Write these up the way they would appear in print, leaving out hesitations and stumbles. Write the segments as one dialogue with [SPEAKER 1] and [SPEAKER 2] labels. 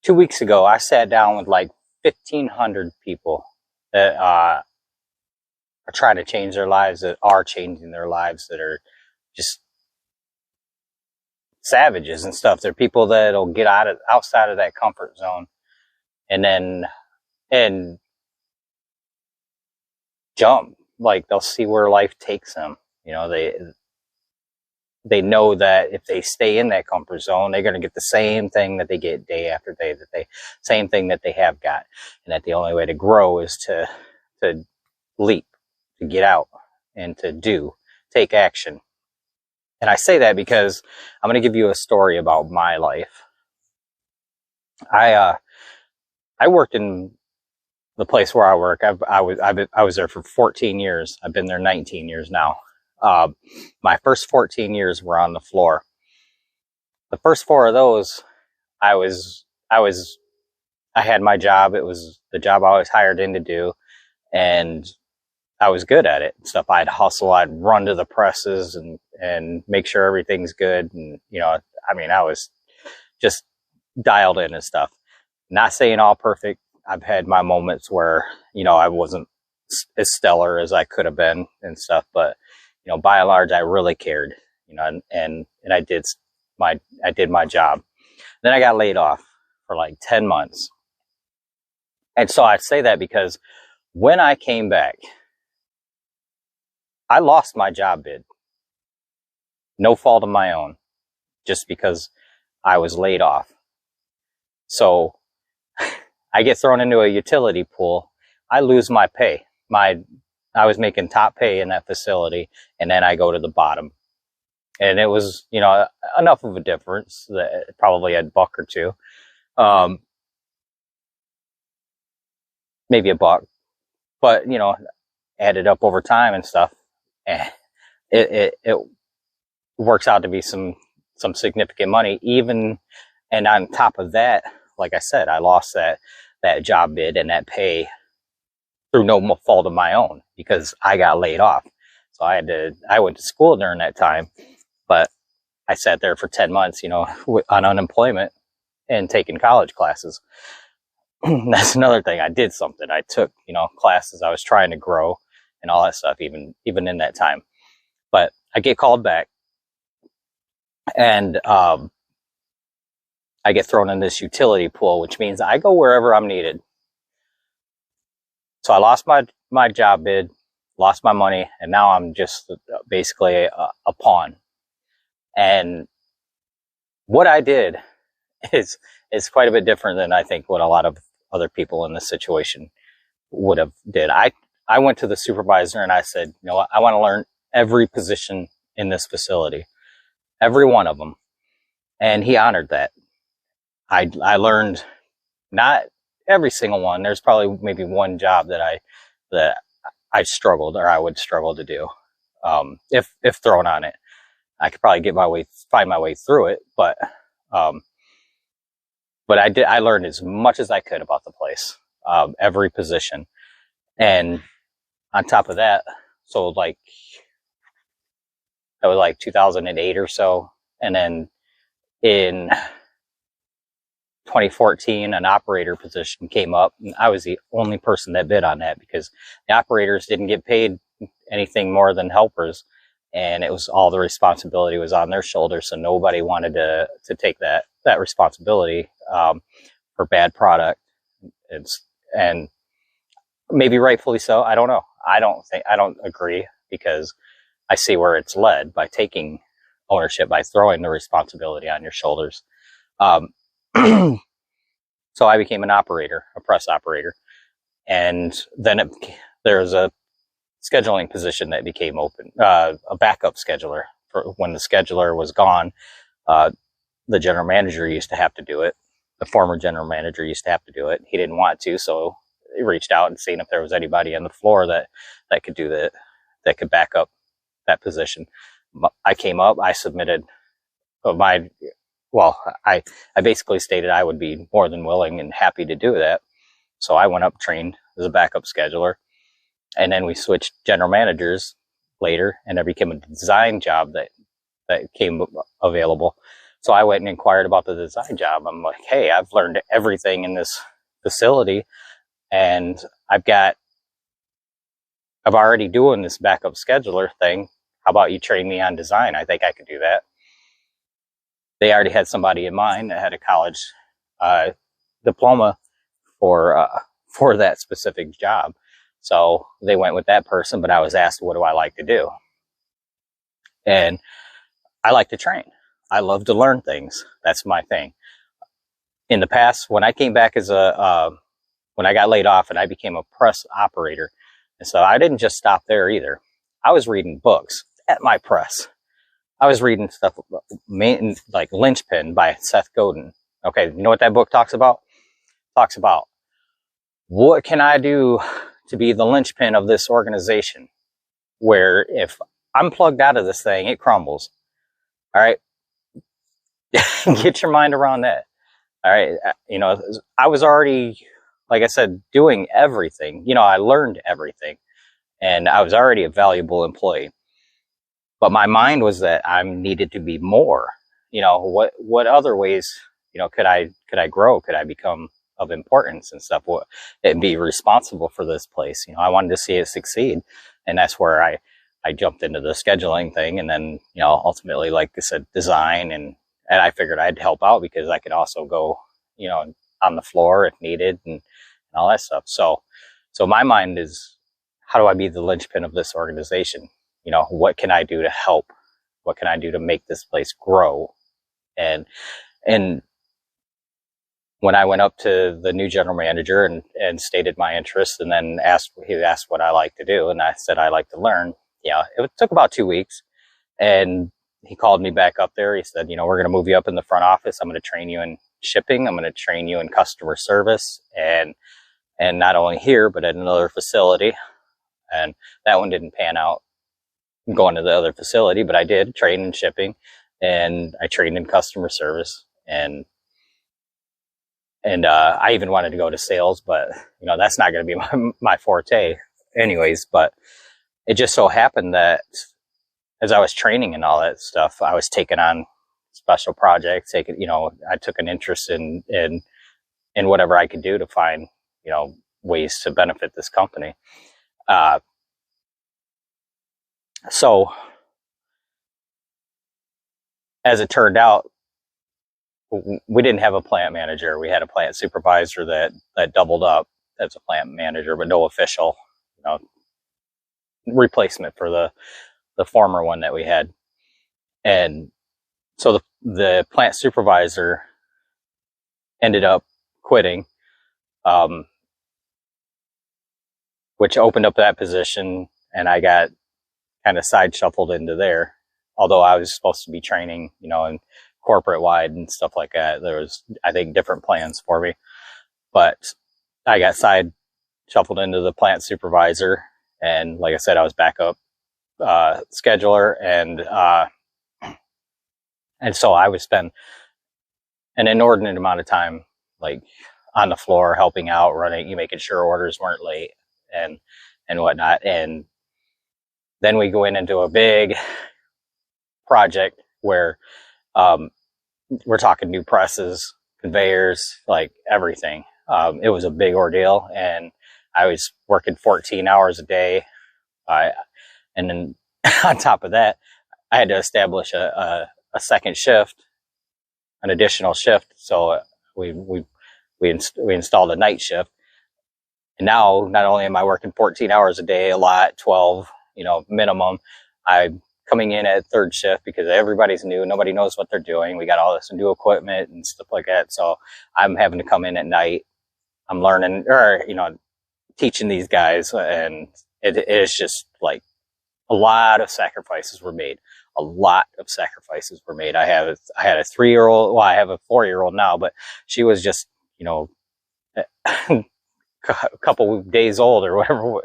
[SPEAKER 1] 2 weeks ago, I sat down with like 1,500 people that are trying to change their lives, that are changing their lives, that are just savages and stuff. They're people that'll get outside of that comfort zone and jump. Like, they'll see where life takes them. You know, they know that if they stay in that comfort zone, they're going to get the same thing that they get day after day, same thing that they have got. And that the only way to grow is to leap, to get out, and to take action. And I say that because I'm going to give you a story about my life. I worked in the place where I work. I was there for 14 years. I've been there 19 years now. My first 14 years were on the floor. The first 4 of those, I had my job. It was the job I was hired in to do, and I was good at it and stuff. I'd hustle, I'd run to the presses and make sure everything's good. And, you know, I mean, I was just dialed in and stuff. Not saying all perfect. I've had my moments where, you know, I wasn't as stellar as I could have been and stuff, but, you know, by and large, I really cared, you know, and I did my job. Then I got laid off for like 10 months. And so I say that because when I came back, I lost my job bid. No fault of my own, just because I was laid off. So I get thrown into a utility pool. I lose my pay. I was making top pay in that facility, and then I go to the bottom. And it was, you know, enough of a difference that probably a buck or two. Maybe a buck. But, you know, added up over time and stuff. It works out to be some significant money. And on top of that, like I said, I lost that job bid and that pay through no fault of my own, because I got laid off. So I went to school during that time, but I sat there for 10 months, you know, on unemployment and taking college classes. That's another thing. I did something. I took, you know, classes. I was trying to grow and all that stuff, even in that time. But I get called back, and I get thrown in this utility pool, which means I go wherever I'm needed. So I lost my job bid, lost my money, and now I'm just basically a pawn. And what I did is quite a bit different than I think what a lot of other people in this situation would have did. I went to the supervisor and I said, you know what, I want to learn every position in this facility, every one of them. And he honored that. I learned not every single one. There's probably maybe one job that I struggled, or I would struggle to do, if thrown on it. I could probably find my way through it, but I learned as much as I could about the place, every position. And on top of that, so like, that was like 2008 or so. And then in 2014, an operator position came up, and I was the only person that bid on that, because the operators didn't get paid anything more than helpers, and it was all the responsibility was on their shoulders. So nobody wanted to take that responsibility for bad product. And maybe rightfully so. I don't know. I don't agree, because I see where it's led by taking ownership, by throwing the responsibility on your shoulders. So I became an operator, a press operator. And then there was a scheduling position that became open, a backup scheduler. For when the scheduler was gone, the general manager used to have to do it. The former general manager used to have to do it. He didn't want to, so he reached out and seen if there was anybody on the floor that could do that could back up that position. I came up, I submitted I basically stated I would be more than willing and happy to do that. So I went up, trained as a backup scheduler, and then we switched general managers later, and there became a design job that came available. So I went and inquired about the design job. I'm like, hey, I've learned everything in this facility, and I've already doing this backup scheduler thing. How about you train me on design? I think I could do that. They already had somebody in mind that had a college diploma for that specific job. So they went with that person, but I was asked, what do I like to do? And I like to train. I love to learn things. That's my thing. In the past, when I came back when I got laid off and I became a press operator, and so I didn't just stop there either. I was reading books at my press. I was reading stuff like Linchpin by Seth Godin. Okay, you know what that book talks about? It talks about what can I do to be the linchpin of this organization, where if I'm plugged out of this thing, it crumbles. All right. Get your mind around that. All right. I was already, like I said, doing everything. I learned everything, and I was already a valuable employee. But my mind was that I needed to be more. What other ways, could I grow? Could I become of importance and stuff? And be responsible for this place? I wanted to see it succeed, and that's where I jumped into the scheduling thing, and then ultimately, like I said, design, and I figured I'd help out because I could also go on the floor if needed, and all that stuff. So my mind is, how do I be the linchpin of this organization? What can I do to help? What can I do to make this place grow? And when I went up to the new general manager and stated my interest, and then he asked what I like to do, and I said I like to learn. It took about 2 weeks, and he called me back up there. He said, we're going to move you up in the front office. I'm going to train you in shipping. I'm going to train you in customer service, and not only here, but at another facility. And that one didn't pan out, going to the other facility, but I did train in shipping, and I trained in customer service, and I even wanted to go to sales, but that's not going to be my forte anyways. But it just so happened that as I was training and all that stuff, I was taking on special projects. I took an interest in whatever I could do to find ways to benefit this company. So as it turned out, we didn't have a plant manager. We had a plant supervisor that doubled up as a plant manager, but no official, replacement for the former one that we had. And so the plant supervisor ended up quitting, which opened up that position, and I got kind of side shuffled into there. Although I was supposed to be training, in corporate wide and stuff like that. There was, I think, different plans for me, but I got side shuffled into the plant supervisor. And like I said, I was backup scheduler, and so I would spend an inordinate amount of time like on the floor, helping out, running, making sure orders weren't late and whatnot. And then we go into a big project where we're talking new presses, conveyors, like everything. It was a big ordeal, and I was working 14 hours a day. And then on top of that, I had to establish a second shift, an additional shift. So we installed a night shift. And now, not only am I working 14 hours a day, a lot, 12, minimum, I'm coming in at third shift because everybody's new. Nobody knows what they're doing. We got all this new equipment and stuff like that. So I'm having to come in at night. I'm learning, or, teaching these guys. And it is just like a lot of sacrifices were made. A lot of sacrifices were made. I had a 3-year-old. Well, I have a 4-year-old now, but she was just, a couple of days old or whatever,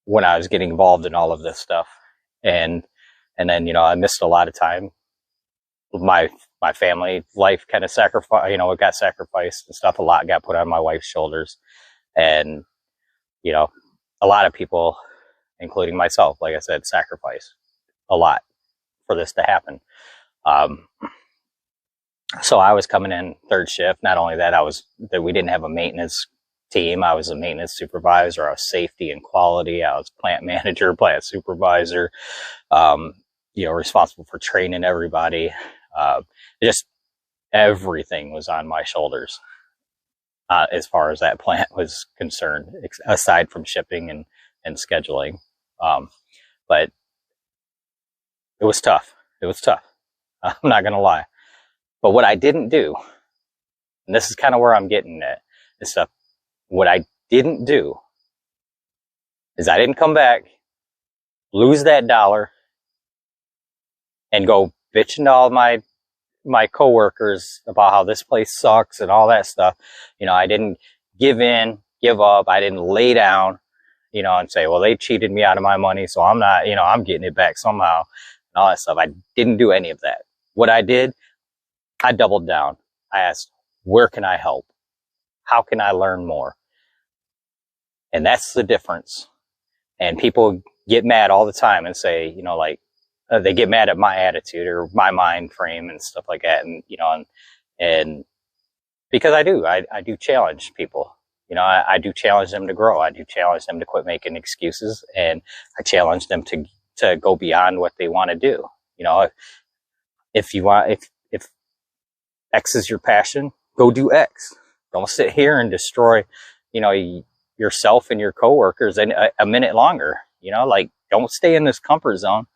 [SPEAKER 1] when I was getting involved in all of this stuff. And then, I missed a lot of time. My family life kind of it got sacrificed and stuff. A lot got put on my wife's shoulders. And, a lot of people, including myself, like I said, sacrificed a lot for this to happen. Um, so I was coming in third shift. Not only that, we didn't have a maintenance team. I was a maintenance supervisor. I was safety and quality. I was plant manager, plant supervisor, responsible for training everybody. Just everything was on my shoulders as far as that plant was concerned, aside from shipping and scheduling. But it was tough. It was tough. I'm not going to lie. But what I didn't do, and this is kind of where I'm getting at, is stuff. What I didn't do is I didn't come back, lose that dollar, and go bitching to all my coworkers about how this place sucks and all that stuff. I didn't give in, give up. I didn't lay down, and say, well, they cheated me out of my money, so I'm not, I'm getting it back somehow and all that stuff. I didn't do any of that. What I did, I doubled down. I asked, where can I help? How can I learn more? And that's the difference. And people get mad all the time and say, they get mad at my attitude or my mind frame and stuff like that. And because I do challenge people, I do challenge them to grow. I do challenge them to quit making excuses, and I challenge them to go beyond what they want to do. If X is your passion, go do X. Don't sit here and destroy, yourself and your coworkers a minute longer. Don't stay in this comfort zone.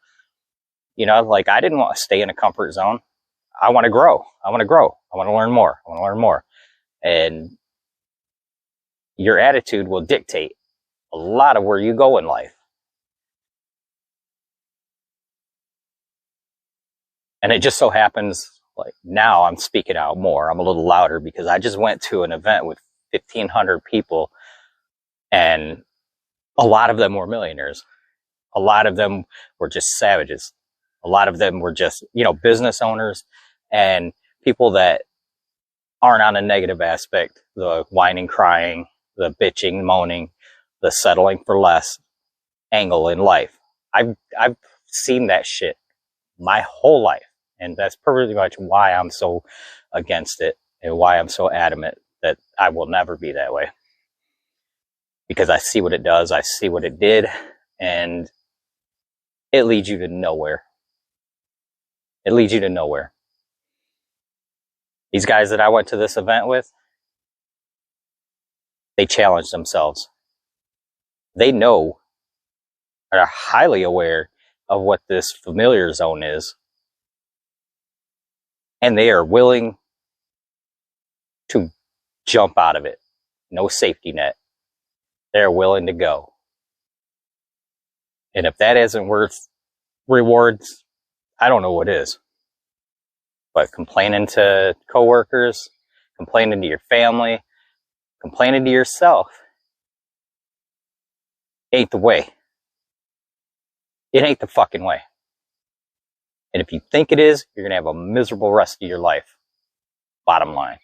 [SPEAKER 1] I didn't want to stay in a comfort zone. I want to grow. I want to learn more. And your attitude will dictate a lot of where you go in life. And it just so happens, now I'm speaking out more. I'm a little louder because I just went to an event with 1,500 people, and a lot of them were millionaires. A lot of them were just savages. A lot of them were just, business owners and people that aren't on a negative aspect, the whining, crying, the bitching, moaning, the settling for less angle in life. I've seen that shit my whole life. And that's pretty much why I'm so against it and why I'm so adamant that I will never be that way. Because I see what it does. I see what it did. And it leads you to nowhere. It leads you to nowhere. These guys that I went to this event with, they challenged themselves. They know, are highly aware of what this familiar zone is. And they are willing to jump out of it. No safety net. They're willing to go. And if that isn't worth rewards, I don't know what is. But complaining to coworkers, complaining to your family, complaining to yourself ain't the way. It ain't the fucking way. And if you think it is, you're going to have a miserable rest of your life. Bottom line.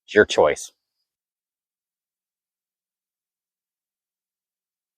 [SPEAKER 1] It's your choice.